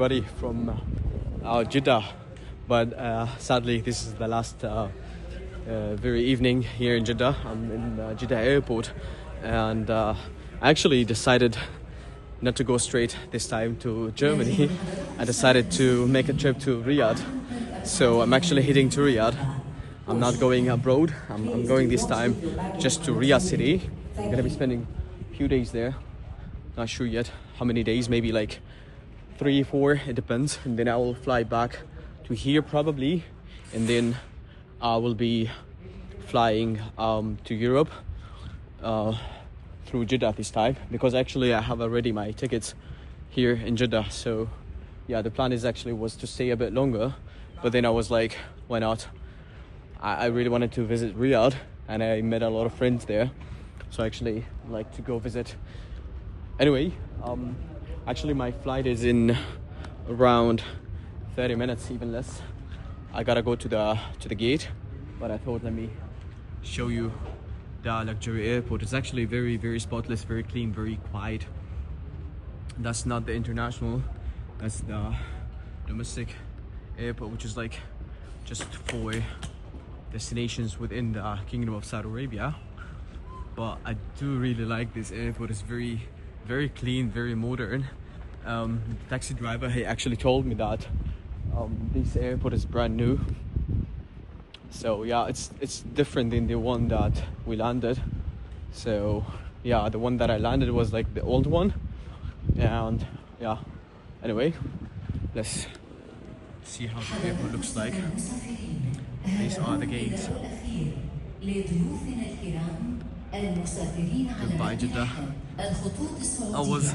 Buddy from Jeddah, but sadly this is the last very evening here in Jeddah. I'm in Jeddah Airport, and I actually decided not to go straight this time to Germany. I decided to make a trip to Riyadh, so I'm actually heading to Riyadh. I'm not going abroad. I'm going this time just to Riyadh city. I'm gonna be spending a few days there. Not sure yet how many days, maybe like 3, 4, it depends. And then I will fly back to here probably, and then I will be flying to Europe through Jeddah this time, because actually I have already my tickets here in Jeddah. So yeah, the plan was to stay a bit longer, but then I was like, why not? I really wanted to visit Riyadh, and I met a lot of friends there, so I actually like to go visit. Anyway, actually my flight is in around 30 minutes, even less. I gotta go to the gate, but I thought let me show you the luxury airport. It's actually very, very spotless, very clean, very quiet. That's not the international, that's the domestic airport, which is like just for destinations within the Kingdom of Saudi Arabia. But I do really like this airport. It's very, very clean, very modern. The taxi driver, he actually told me that this airport is brand new. So yeah, it's different than the one that we landed. So yeah, the one that I landed was like the old one. And yeah, anyway, let's see how the airport looks like. These are the gates. Goodbye, Jeddah. I was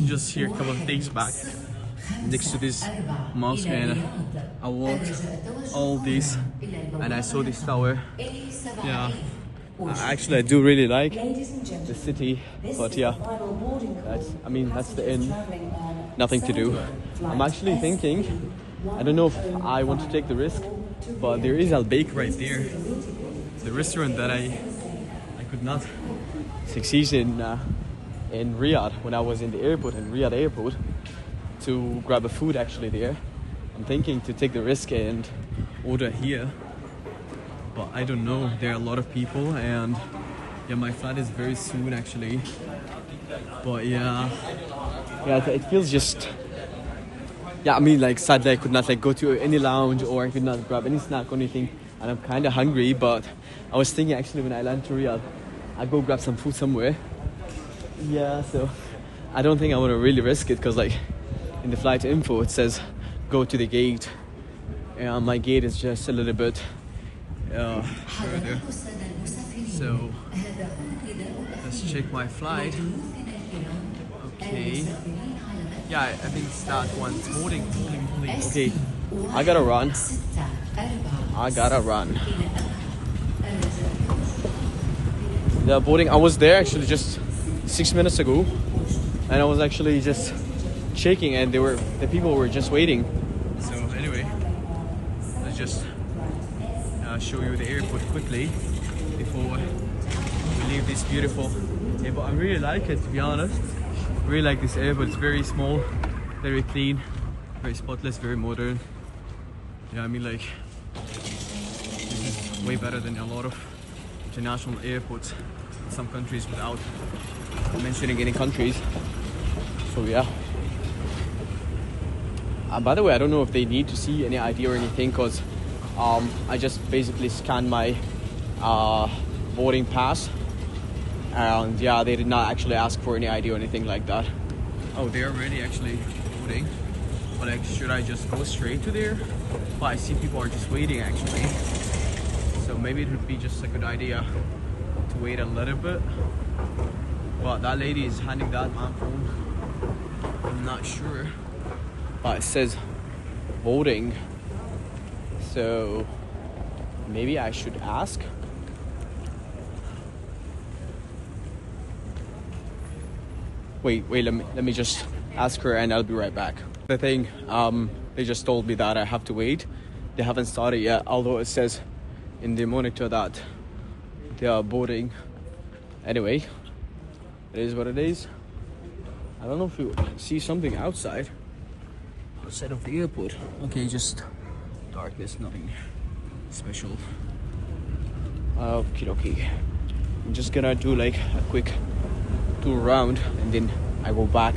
just here a couple of days back next to this mosque, and I walked all this and I saw this tower. Yeah, actually I do really like the city, but yeah, that's the end. Nothing to do. I'm actually thinking, I don't know if I want to take the risk, but there is Al Baik right there, the restaurant that I could not succeed in Riyadh when I was in the airport, in Riyadh Airport, to grab a food actually there. I'm thinking to take the risk and order here, but I don't know, there are a lot of people, and yeah, my flight is very soon actually. But yeah, it feels just, yeah, I mean, like sadly I could not like go to any lounge, or I could not grab any snack or anything, and I'm kind of hungry. But I was thinking actually when I land to Riyadh, I'll go grab some food somewhere. Yeah, so I don't think I want to really risk it, because like in the flight info it says go to the gate, and my gate is just a little bit further. So let's check my flight. Okay, yeah, I think it's that one. It's holding. Okay, I gotta run. The boarding, I was there actually just 6 minutes ago, and I was actually just checking, and the people were just waiting. So anyway, let's just show you the airport quickly before we leave this beautiful airport. I really like it, to be honest. I really like this airport. It's very small, very clean, very spotless, very modern. Yeah, I mean, like, this is way better than a lot of international airports in some countries, without mentioning any countries. So yeah. By the way, I don't know if they need to see any ID or anything, because I just basically scanned my boarding pass, and yeah, they did not actually ask for any ID or anything like that. Oh, they're already actually boarding. But like, should I just go straight to there? But I see people are just waiting actually. So maybe it would be just a good idea to wait a little bit. But that lady is handing that man phone. I'm not sure. But it says voting. So maybe I should ask. Wait, let me just ask her, and I'll be right back. The thing, they just told me that I have to wait. They haven't started yet, although it says in the monitor that they are boarding. Anyway, it is what it is. I don't know if you see something outside. outside of the airport. Okay, just darkness, nothing special. Okay. I'm just gonna do like a quick tour around and then I go back.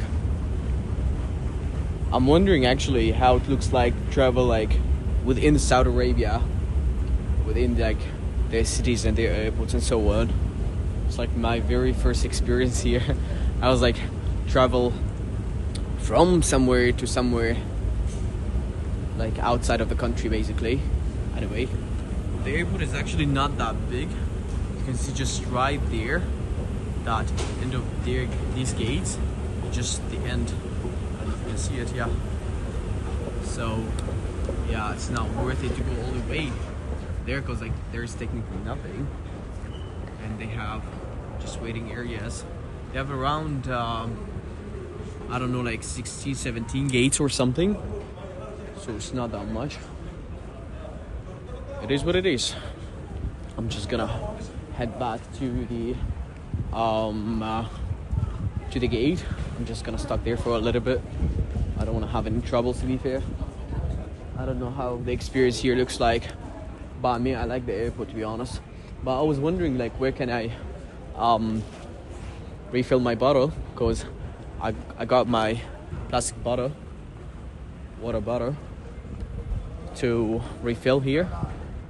I'm wondering actually how it looks like to travel like within Saudi Arabia, within like their cities and their airports and so on. It's like my very first experience here. I was like travel from somewhere to somewhere, like outside of the country basically. Anyway, the airport is actually not that big. You can see just right there, that end of these gates, just the end. You can see it, yeah. So yeah, it's not worth it to go all the way there because like there's technically nothing, and they have just waiting areas. They have around I don't know, like 16, 17 gates or something, so it's not that much. It is what it is. I'm just gonna head back to the gate. I'm just gonna stuck there for a little bit. I don't want to have any trouble, to be fair. I don't know how the experience here looks like, but I mean, I like the airport, to be honest. But I was wondering like where can I refill my bottle, because I got my plastic bottle, water bottle, to refill here.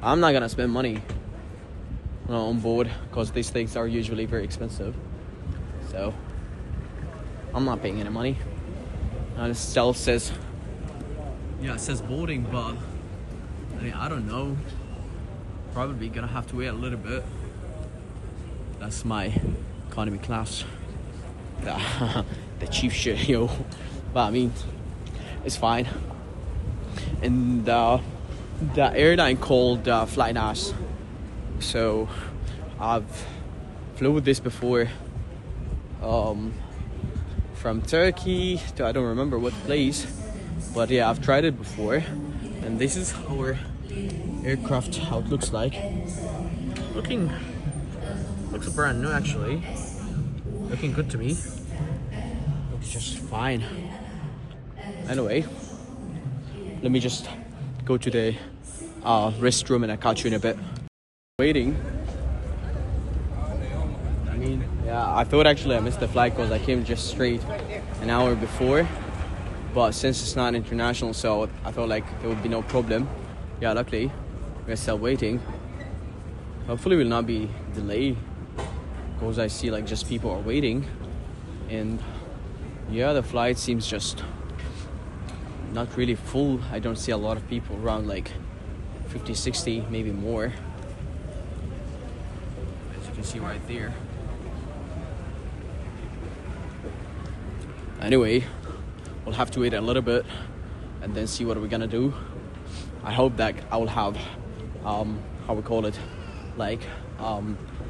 I'm not gonna spend money on board because these things are usually very expensive, so I'm not paying any money. And it still says, yeah, it says boarding, but I mean, I don't know, probably gonna have to wait a little bit. That's my economy class, the cheap shit, yo. But I mean, it's fine. And the airline called Flynas. So I've flew with this before, from Turkey to I don't remember what place, but yeah, I've tried it before. And this is our aircraft, how it looks like. Looks brand new actually. Looking good to me. Looks just fine. Anyway, let me just go to the restroom and I'll catch you in a bit. Waiting. I mean, yeah, I thought actually I missed the flight because I came just straight an hour before. But since it's not international, so I thought like there would be no problem. Yeah, luckily we're still waiting. Hopefully we'll not be delayed, because I see like just people are waiting. And yeah, the flight seems just not really full. I don't see a lot of people, around like 50, 60, maybe more, as you can see right there. Anyway, we'll have to wait a little bit and then see what we're gonna do. I hope that I will have how we call it, like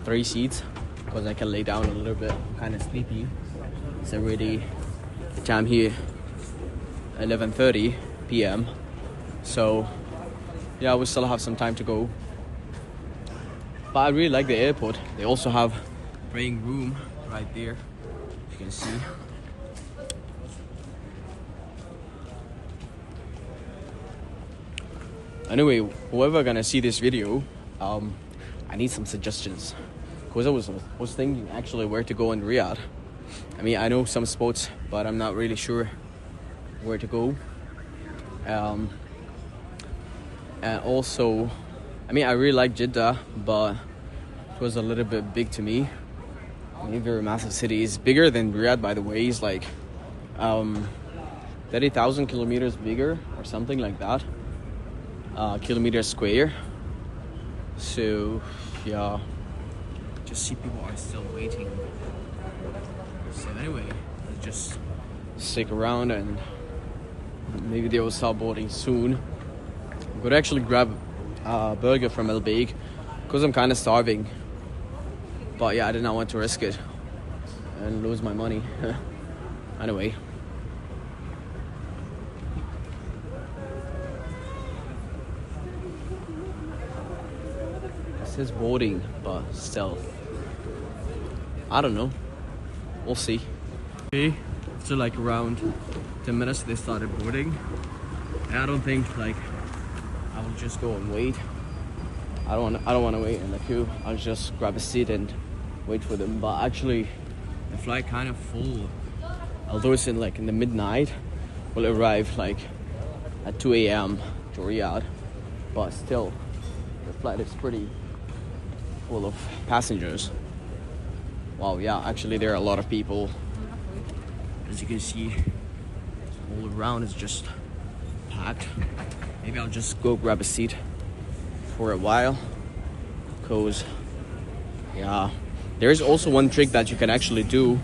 3 seats, because I can lay down a little bit. I'm kind of sleepy. It's already the time here, 11:30 p.m. So yeah, we still have some time to go. But I really like the airport. They also have praying room right there, you can see. Anyway, whoever gonna see this video, I need some suggestions, because I was thinking actually where to go in Riyadh. I mean, I know some spots, but I'm not really sure where to go. And also, I mean, I really like Jeddah, but it was a little bit big to me. I mean, very massive city. It's bigger than Riyadh, by the way. It's like 30,000 kilometers bigger or something like that. Kilometers square. So yeah, just see people are still waiting. So anyway, let's just stick around and maybe they will start boarding soon. I'm gonna actually grab a burger from El Baig because I'm kind of starving. But yeah, I did not want to risk it and lose my money. Anyway. It says boarding, but still, I don't know. We'll see. Okay, after like around 10 minutes they started boarding. And I don't think like I will just go and wait. I don't want to wait in the queue. I'll just grab a seat and wait for them. But actually, the flight kind of full. Although it's in the midnight, we'll arrive like at 2 a.m. to Riyadh. But still, the flight is pretty full of passengers. Wow, yeah, actually there are a lot of people. As you can see, all around is just packed. Maybe I'll just go grab a seat for a while, because yeah, there is also one trick that you can actually do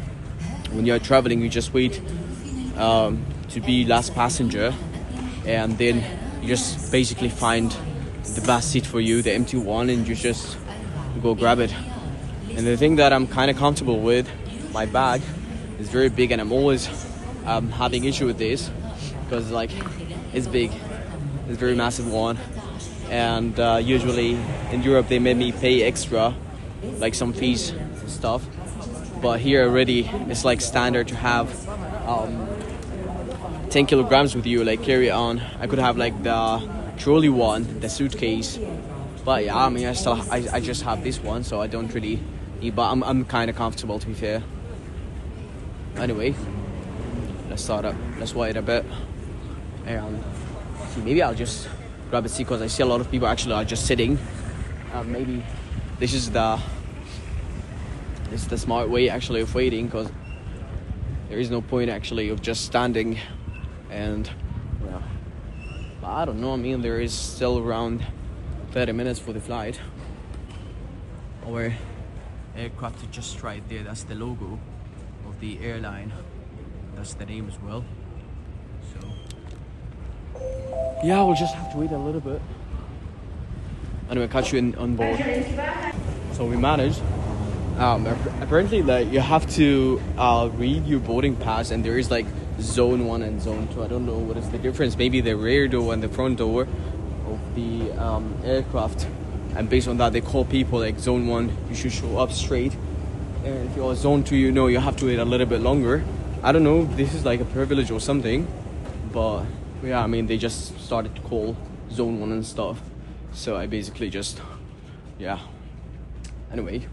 when you're traveling. You just wait to be last passenger, and then you just basically find the best seat for you, the empty one, and you just go grab it. And the thing that I'm kind of comfortable with, my bag is very big, and I'm always having issue with this because like it's big, it's a very massive one. And usually in Europe they made me pay extra, like some fees and stuff. But here already it's like standard to have 10 kilograms with you, like carry on. I could have like the trolley one, the suitcase. But yeah, I mean I just have this one, so I don't really need, but I'm kind of comfortable, to be fair. Anyway, let's start up. Let's wait a bit. And see, maybe I'll just grab a seat because I see a lot of people actually are just sitting. Maybe this is the smart way actually of waiting, because there is no point actually of just standing. And yeah, but I don't know. I mean, there is still around 30 minutes for the flight. Our aircraft is just right there. That's the logo of the airline. That's the name as well. So yeah, we'll just have to wait a little bit. Anyway, catch you on board. So we managed. Apparently, like you have to read your boarding pass, and there is like zone 1 and zone 2. I don't know what is the difference. Maybe the rear door and the front door of the aircraft, and based on that they call people like zone 1 you should show up straight, and if you're zone 2 you have to wait a little bit longer. I don't know if this is like a privilege or something, but yeah, I mean they just started to call zone 1 and stuff, so I basically just yeah. Anyway,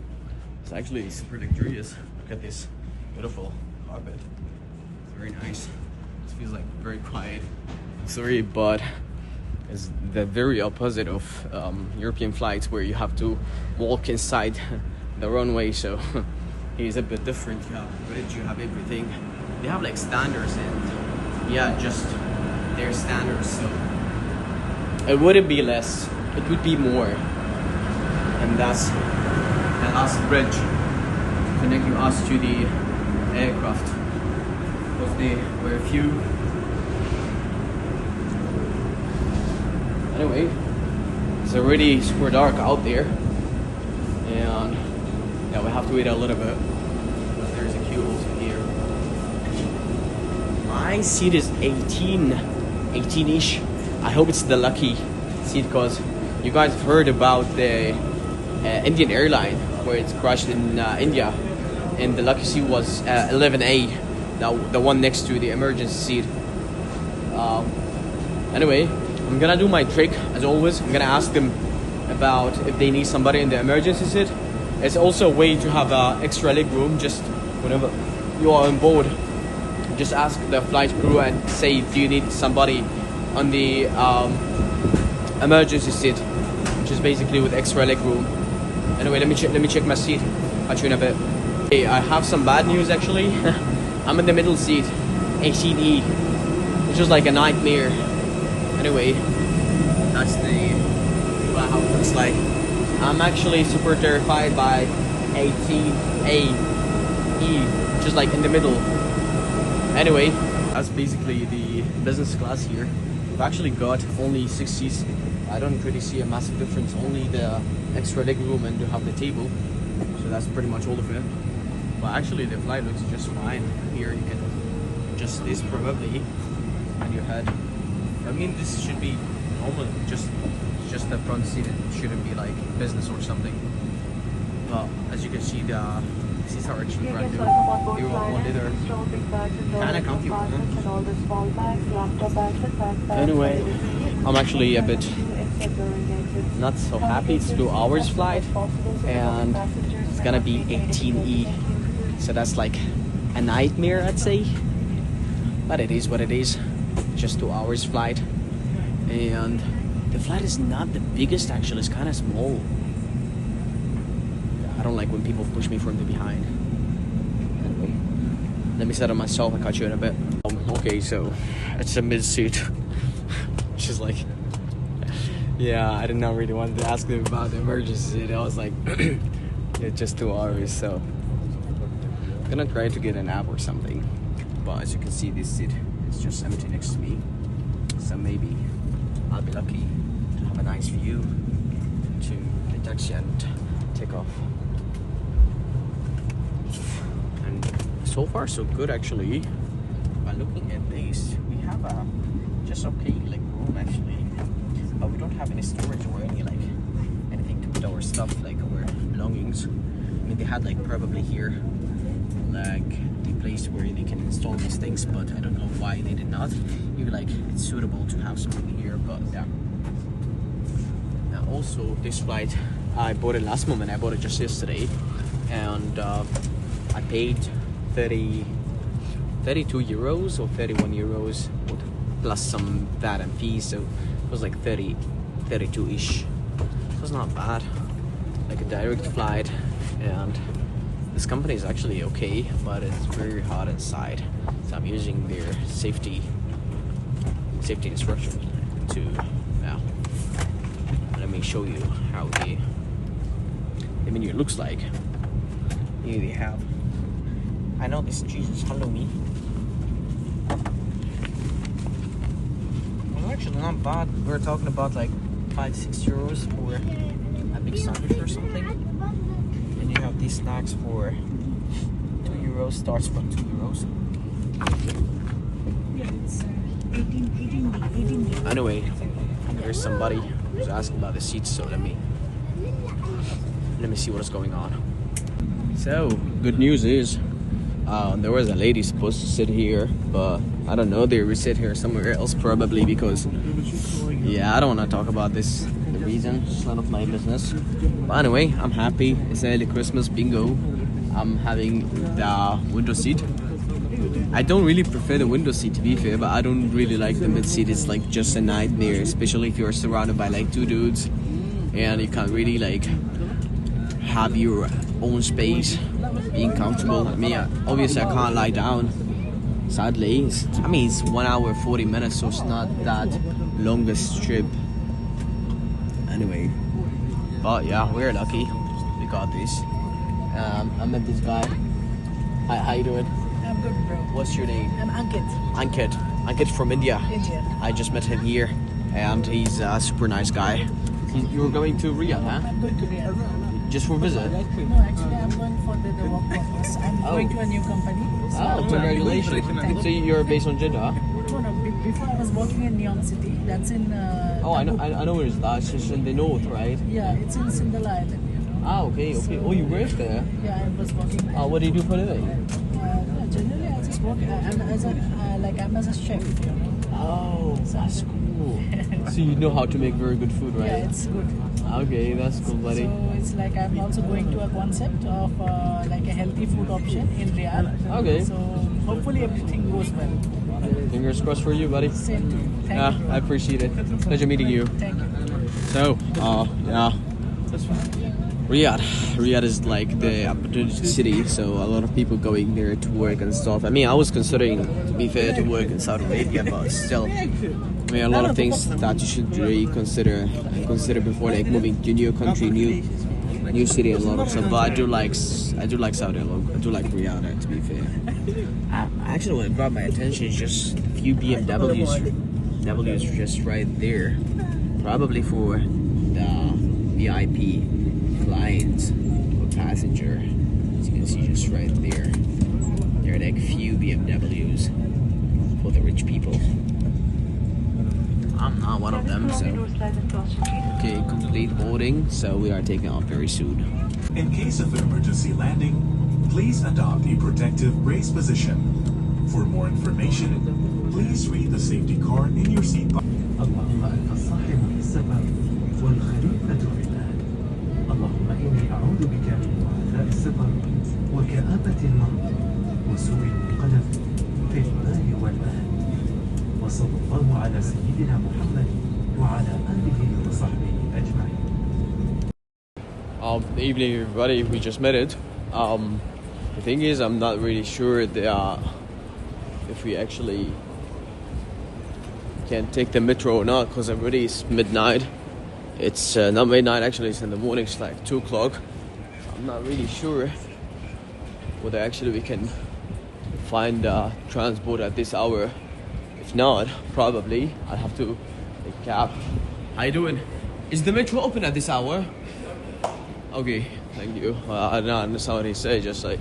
it's actually super luxurious. Look at this beautiful carpet. It's very nice. It feels like very quiet. Sorry, but it's the very opposite of European flights where you have to walk inside the runway. So it's a bit different. You have bridge, you have everything. They have like standards, and yeah, just their standards. So it wouldn't be less, it would be more. And that's the last bridge connecting us to the aircraft. Because there were a few. Anyway, it's already super dark out there, and yeah, we have to wait a little bit because there's a queue also here. My seat is 18-ish. I hope it's the lucky seat, because you guys have heard about the Indian airline where it's crashed in India, and the lucky seat was 11A, the one next to the emergency seat. Anyway, I'm gonna do my trick as always. I'm gonna ask them about if they need somebody in the emergency seat. It's also a way to have extra leg room. Just whenever you are on board, just ask the flight crew and say, do you need somebody on the emergency seat, which is basically with extra leg room. Anyway, let me check my seat. I'll tune a bit. Hey, I have some bad news actually. I'm in the middle seat, 18E, which is like a nightmare. Anyway, that's how it looks like. I'm actually super terrified by 18A, which is like in the middle. Anyway, that's basically the business class here. We've actually got only 6 seats. I don't really see a massive difference, only the extra leg room and to have the table. So that's pretty much all of it. But actually the flight looks just fine. Here you can adjust this probably on your head. I mean, this should be normal, just the front seat. It shouldn't be like business or something. But as you can see, the This is our actually brand new. You want it or kinda comfy one. Anyway, I'm actually a bit not so happy. It's 2 hours flight and it's gonna be 18E. So that's like a nightmare, I'd say. But it is what it is. Just 2 hours flight. And the flight is not the biggest actually, it's kinda small. I don't like when people push me from the behind. Anyway, let me settle myself. I'll catch you in a bit. Okay, so it's a mid-seat. She's like, yeah, I did not really want to ask them about the emergency. I was like, it's just 2 hours, so I'm gonna try to get an app or something. But as you can see, this seat is just empty next to me. So maybe I'll be lucky to have a nice view to the taxi and take off. So far so good actually. By looking at this, we have a just okay like room actually, but we don't have any storage or anything to put our stuff like our belongings. I mean they had like probably here like the place where they can install these things, but I don't know why they did not. Maybe like it's suitable to have something here, but yeah. Now also this flight, I bought it last moment. I bought it just yesterday, and I paid 32 euros or 31 euros plus some VAT and fees, so it was like 32-ish. It was not bad, like a direct flight, and this company is actually okay, but it's very hot inside, so I'm using their safety instructions to let me show you how the menu looks like. Here they have, I know this, Jesus, follow me. Well, actually not bad. We're talking about like 5-6 euros for a big sandwich or something. And you have these snacks for 2 euros, starts from 2 euros. Yeah, it's 18. Anyway, there's somebody who's asking about the seats, so let me see what is going on. So, good news is, there was a lady supposed to sit here, but I don't know, they will sit here somewhere else probably because, yeah, I don't want to talk about this, the reason, it's none of my business. But anyway, I'm happy, it's early Christmas, bingo. I'm having the window seat. I don't really prefer the window seat to be fair, but I don't really like the mid seat. It's like just a nightmare, especially if you're surrounded by like 2 dudes and you can't really like have your own space, being comfortable. I mean, obviously I can't lie down, sadly. It's 1 hour 40 minutes, so it's not that longest trip anyway. But yeah, we're lucky, we got this. I met this guy. Hi, how you doing? I'm good, bro. What's your name? I'm Ankit. Ankit from India. I just met him here and he's a super nice guy. You're going to Riyadh, huh? I'm going to Riyadh. Just for visit? No, actually I'm going for the work purpose. I'm going to a new company. So congratulations. So you're based on Jeddah? No, before I was working in Neom City. That's in oh, I know where it's that. It's just in the north, right? Yeah, it's in Sindala Island, you know. Ah, okay. Oh, you work there? Yeah, I was working there. What do you do for a living? Generally I just work, I'm as a chef, you know. Oh, that's cool. So you know how to make very good food, right? Yeah, it's good. Okay, that's cool, buddy. So it's like I'm also going to a concept of like a healthy food option in Riyadh. Okay. So hopefully everything goes well. Fingers crossed for you, buddy. Same to you. Thank you. I appreciate it. Pleasure meeting you. Thank you. So, yeah. Riyadh is like the opportunity city, so a lot of people going there to work and stuff. I mean, I was considering, to be fair, to work in Saudi Arabia, but still, I mean, a lot of things that you should really consider before like moving to new country, new city, and a lot of stuff. But I do like Saudi Arabia. I do like Riyadh, to be fair. Actually, what brought my attention is just a few BMWs just right there, probably for the VIP clients or passenger. As you can see just right there, there are like few BMWs for the rich people. I'm not one of them, so okay, complete boarding, so we are taking off very soon. In case of emergency landing, Please adopt a protective brace position. For more information, please read the safety card in your seat pocket. اللهم أنت الصاحب في السفر والخليفة في الأهل. اللهم إني أعوذ بك من وعثاء السفر وكآبة المرض وسوء القلب في المال والأهل. وصلى الله على سيدنا محمد وعلى آله وصحبه أجمعين. Good evening, everybody. We just met it. The thing is, I'm not really sure if we actually can take the metro or not, because already it's midnight. It's not midnight, actually, it's in the morning. It's like 2 o'clock. I'm not really sure whether actually we can find transport at this hour. If not, probably I'll have to take a cab. How you doing? Is the metro open at this hour? Okay, thank you. I don't understand what he said, just like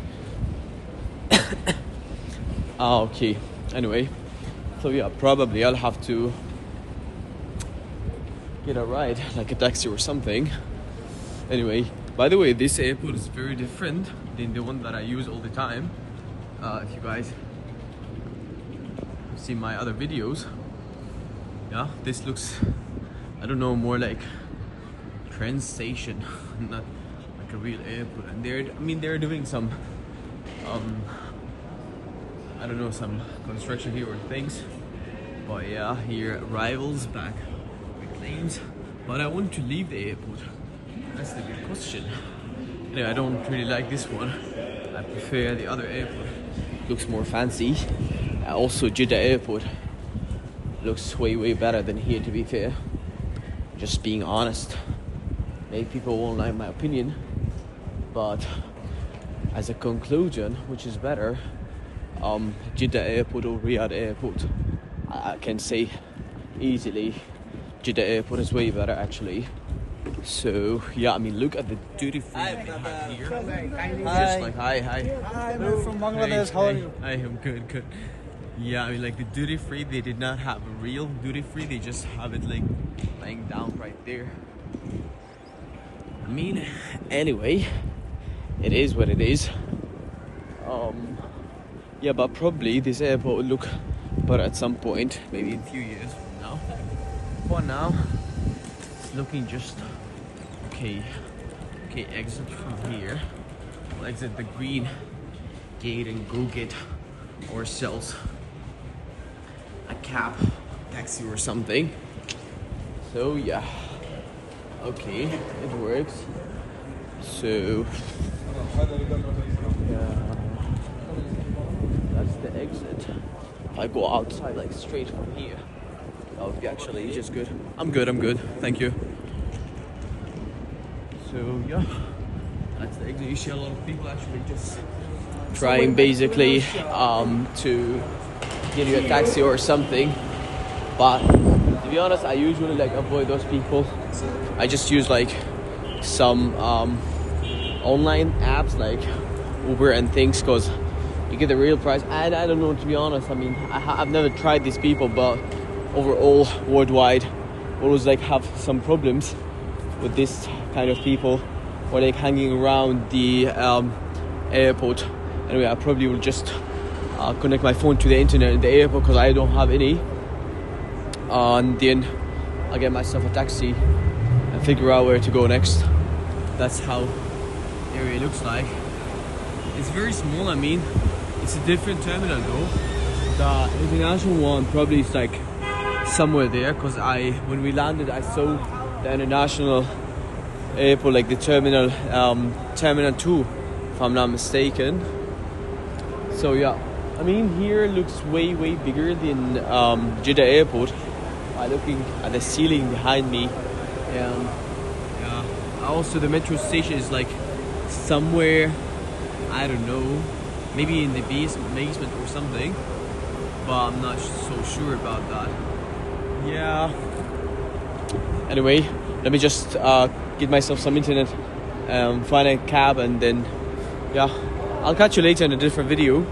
okay, anyway, so yeah, probably I'll have to get a ride, like a taxi or something. Anyway, by the way, this airport is very different than the one that I use all the time. If you guys see my other videos, yeah, this looks, I don't know, more like train station, not like a real airport. And they're doing some I don't know, some construction here or things, but yeah, here arrivals back with planes. But I want to leave the airport, that's the big question. Anyway, I don't really like this one. I prefer the other airport, looks more fancy. Also Jeddah Airport looks way better than here, to be fair, just being honest. Maybe people won't like my opinion, but as a conclusion, which is better, Jeddah Airport or Riyadh Airport, I can say easily Jeddah Airport is way better, actually. So yeah, I mean, look at the duty free they have here. Just like hi. Hello from Bangladesh. How are you? I am good. Yeah, I mean, like the duty free, they did not have a real duty free. They just have it like laying down right there. I mean, anyway, it is what it is. Yeah, but probably this airport will look better at some point, maybe in a few years from now. For now, it's looking just okay. Okay, exit from here. We'll exit the green gate and go get ourselves a cab, taxi or something. So yeah, okay, it works. So yeah, that's the exit. If I go outside, like straight from here, that would be actually just good. I'm good, thank you. So yeah, that's the exit. You see a lot of people actually just trying basically to get you a taxi or something, but to be honest, I usually like avoid those people. I just use like some online apps like Uber and things, because you get the real price. And I don't know, to be honest, I mean, I've never tried these people, but overall worldwide always like have some problems with this kind of people, or like hanging around the airport. Anyway, I probably will just connect my phone to the internet in the airport, because I don't have any, and then I'll get myself a taxi and figure out where to go next. That's how the area looks like. It's very small. I mean, it's a different terminal though. The international one probably is like somewhere there, because when we landed, I saw the international airport, like the terminal 2, if I'm not mistaken. So yeah, I mean, here looks way bigger than Jeddah Airport by looking at the ceiling behind me. And yeah, also the metro station is like somewhere, I don't know, maybe in the basement or something, but I'm not so sure about that. Yeah, anyway, let me just get myself some internet, find a cab, and then yeah, I'll catch you later in a different video.